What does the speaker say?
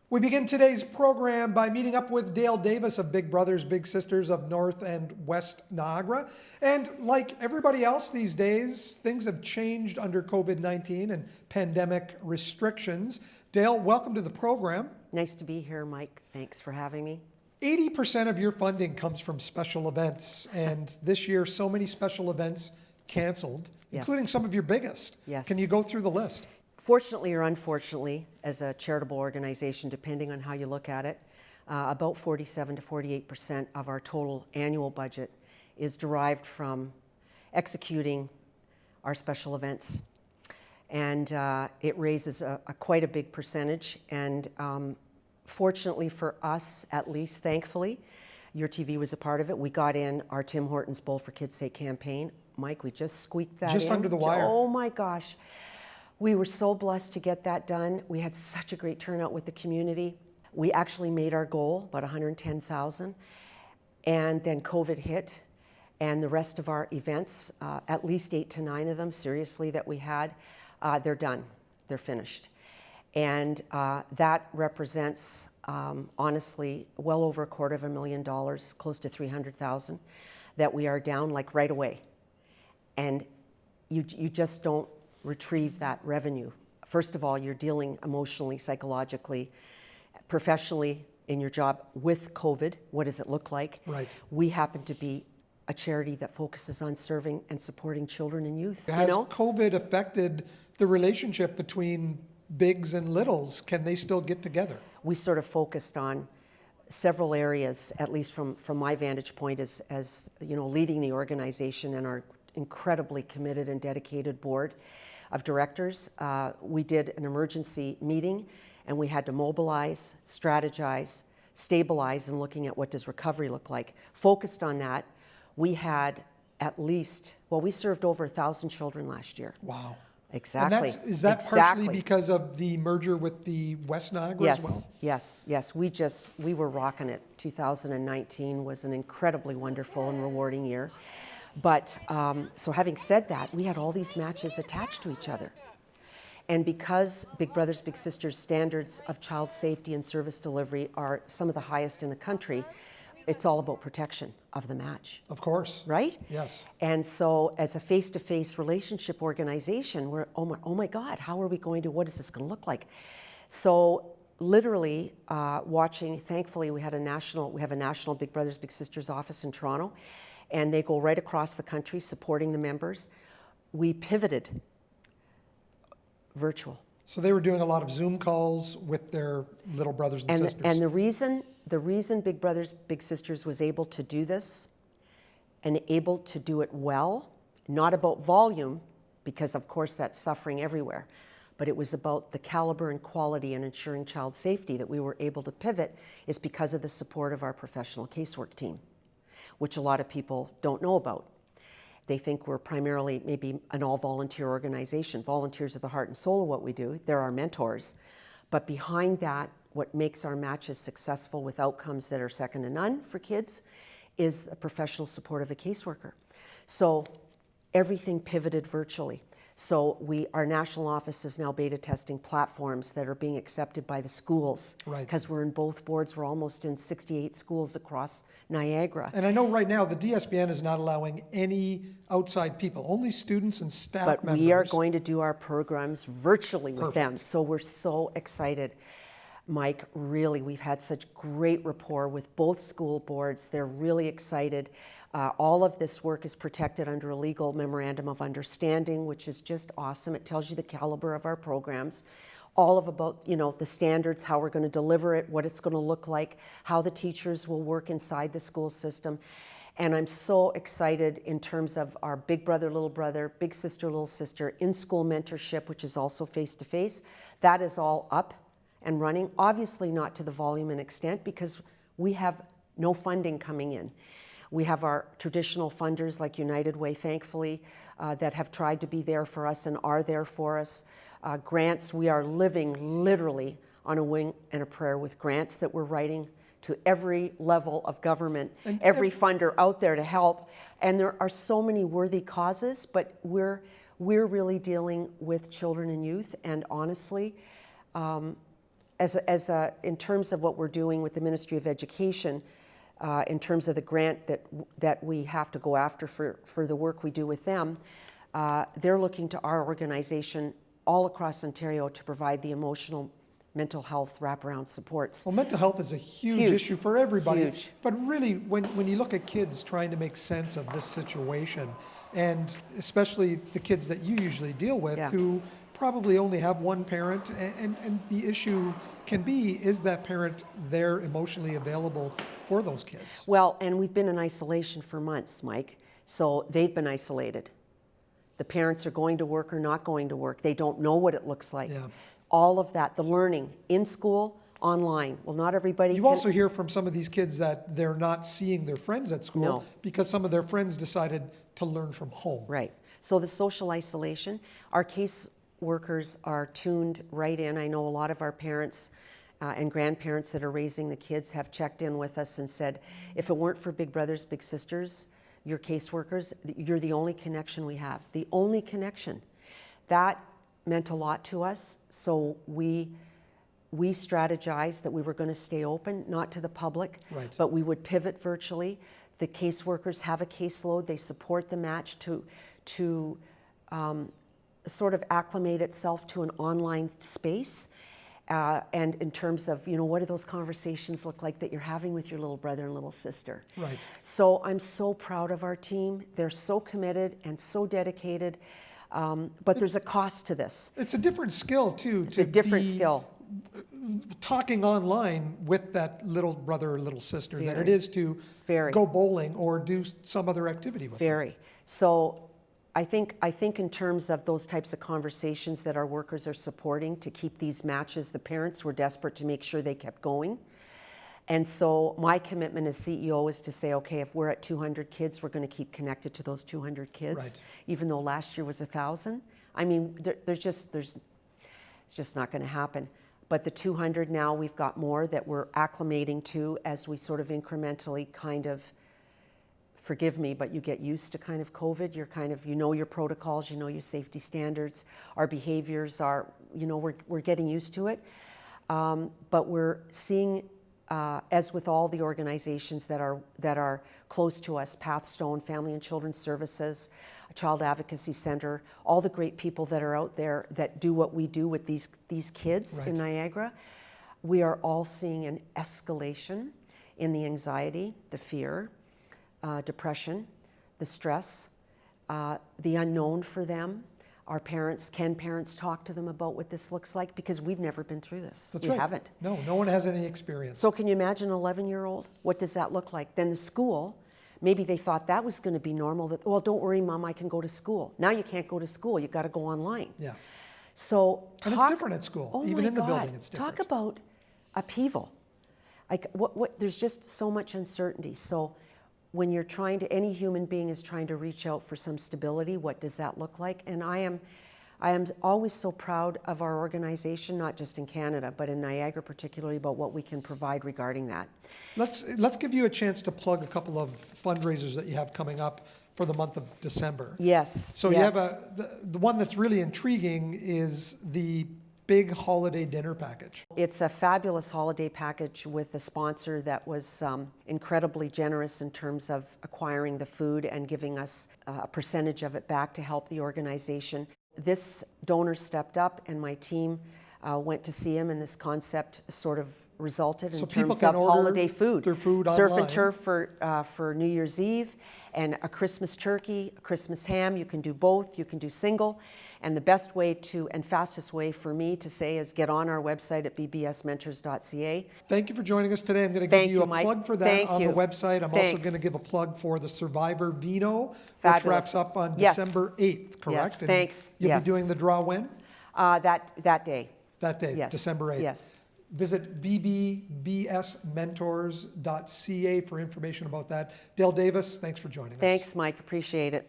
We begin today's program by meeting up with Dale Davis of Big Brothers Big Sisters of North and West Niagara. And like everybody else these days, things have changed under COVID-19 and pandemic restrictions. Dale, welcome to the program. Nice to be here, Mike. Thanks for having me. 80% of your funding comes from special events, and this year so many special events canceled, including some of your biggest. Yes. Can you go through the list? Fortunately or unfortunately, as a charitable organization, depending on how you look at it, about 47 to 48% of our total annual budget is derived from executing our special events. And it raises quite a big percentage. And fortunately for us, at least thankfully, YourTV was a part of it. We got in our Tim Hortons Bowl for Kids' Sake campaign. Mike, we just squeaked that in. Just under the wire. Oh my gosh. We were so blessed to get that done. We had such a great turnout with the community. We actually made our goal, about 110,000. And then COVID hit, and the rest of our events, at least 8 to 9 of them, seriously, that we had, they're done. They're finished. And that represents, honestly, well over $250,000, close to $300,000, that we are down like right away. And you just don't retrieve that revenue. First of all, you're dealing emotionally, psychologically, professionally in your job with COVID. What does it look like? Right. We happen to be a charity that focuses on serving and supporting children and youth. Has COVID affected the relationship between bigs and littles? Can they still get together? We sort of focused on several areas, at least from my vantage point as leading the organization and our incredibly committed and dedicated board of directors. We did an emergency meeting, and we had to mobilize, strategize, stabilize, and looking at what does recovery look like. Focused on that, we had at least, we served over 1,000 children last year. Wow. Exactly. And is that partially because of the merger with the West Niagara as well? Yes. We were rocking it. 2019 was an incredibly wonderful and rewarding year. But so having said that, we had all these matches attached to each other. And because Big Brothers Big Sisters standards of child safety and service delivery are some of the highest in the country, it's all about protection of the match. Of course. Right? Yes. And so as a face-to-face relationship organization, we're, oh my God, how are we going to, what is this going to look like? So literally watching, thankfully we have a national Big Brothers Big Sisters office in Toronto, and they go right across the country supporting the members. We pivoted virtual. So they were doing a lot of Zoom calls with their little brothers and sisters. And the reason Big Brothers Big Sisters was able to do this and able to do it well, not about volume, because of course that's suffering everywhere, but it was about the caliber and quality and ensuring child safety that we were able to pivot, is because of the support of our professional casework team, which a lot of people don't know about. They think we're primarily maybe an all-volunteer organization. Volunteers are the heart and soul of what we do. They're our mentors. But behind that, what makes our matches successful with outcomes that are second to none for kids is the professional support of a caseworker. So everything pivoted virtually. So our national office is now beta testing platforms that are being accepted by the schools. Right. Because we're in both boards. We're almost in 68 schools across Niagara. And I know right now the DSBN is not allowing any outside people, only students and staff members. But we are going to do our programs virtually with them. Perfect. So we're so excited. Mike, really, we've had such great rapport with both school boards. They're really excited. All of this work is protected under a legal memorandum of understanding, which is just awesome. It tells you the caliber of our programs, all of about, the standards, how we're going to deliver it, what it's going to look like, how the teachers will work inside the school system. And I'm so excited in terms of our big brother, little brother, big sister, little sister, in-school mentorship, which is also face-to-face. That is all up and running, obviously not to the volume and extent because we have no funding coming in. We have our traditional funders like United Way, thankfully, that have tried to be there for us and are there for us. Grants, we are living literally on a wing and a prayer with grants that we're writing to every level of government, and every funder out there to help. And there are so many worthy causes, but we're really dealing with children and youth. And honestly, in terms of what we're doing with the Ministry of Education, in terms of the grant that we have to go after for the work we do with them, they're looking to our organization all across Ontario to provide the emotional mental health wraparound supports. Well, mental health is a huge issue for everybody. Huge. But really, when you look at kids trying to make sense of this situation, and especially the kids that you usually deal with, who probably only have one parent, and the issue can be, is that parent there emotionally available for those kids? Well, and we've been in isolation for months, Mike, so they've been isolated. The parents are going to work or not going to work. They don't know what it looks like. Yeah. All of that, the learning in school, online. Well, not everybody You also hear from some of these kids that they're not seeing their friends at school because some of their friends decided to learn from home. Right. So the social isolation, our case workers are tuned right in. I know a lot of our parents and grandparents that are raising the kids have checked in with us and said, if it weren't for Big Brothers, Big Sisters, your caseworkers, you're the only connection we have, the only connection. That meant a lot to us, so we strategized that we were going to stay open, not to the public, but we would pivot virtually. The caseworkers have a caseload. They support the match to sort of acclimate itself to an online space. And in terms of, what do those conversations look like that you're having with your little brother and little sister? Right. So I'm so proud of our team. They're so committed and so dedicated. But there's a cost to this. It's a different skill, too. It's a different skill. Talking online with that little brother or little sister than it is to go bowling or do some other activity with them. So I think in terms of those types of conversations that our workers are supporting to keep these matches, the parents were desperate to make sure they kept going. And so my commitment as CEO is to say, okay, if we're at 200 kids, we're going to keep connected to those 200 kids, even though last year was 1,000. I mean, it's just not going to happen. But the 200 now, we've got more that we're acclimating to as we sort of incrementally kind of, forgive me, but you get used to kind of COVID. You're kind of, your protocols, your safety standards, our behaviors are, we're getting used to it. But we're seeing, as with all the organizations that are close to us, Pathstone, Family and Children's Services, Child Advocacy Center, all the great people that are out there that do what we do with these kids in Niagara, we are all seeing an escalation in the anxiety, the fear, depression, the stress, the unknown for them. Our parents, can parents talk to them about what this looks like? Because we've never been through this. That's we right. haven't. No one has any experience. So can you imagine an 11-year-old? What does that look like? Then the school, maybe they thought that was going to be normal, that, well, don't worry, Mom, I can go to school. Now you can't go to school. You've got to go online. Yeah. So and it's different at school. Oh Even my in the God. building, it's different. Talk about upheaval. Like there's just so much uncertainty. So when you're any human being is trying to reach out for some stability, what does that look like? And I am always so proud of our organization, not just in Canada, but in Niagara particularly, about what we can provide regarding that. Let's give you a chance to plug a couple of fundraisers that you have coming up for the month of December. Yes. So you have the one that's really intriguing is the big holiday dinner package. It's a fabulous holiday package with a sponsor that was incredibly generous in terms of acquiring the food and giving us a percentage of it back to help the organization. This donor stepped up and my team went to see him, and this concept sort of resulted in terms of holiday food. Their food Surf online. and turf for New Year's Eve, and a Christmas turkey, a Christmas ham. You can do both, you can do single. And the best way and fastest way for me to say is get on our website at bbsmentors.ca. Thank you for joining us today. I'm going to give you a plug for that on the website. I'm also going to give a plug for the Survivor Vino, which wraps up on December 8th, correct? Yes, thanks. You'll be doing the draw when? That day. That day, Yes. December 8th. Yes. Visit BBBSmentors.ca for information about that. Dale Davis, thanks for joining us. Thanks, Mike. Appreciate it.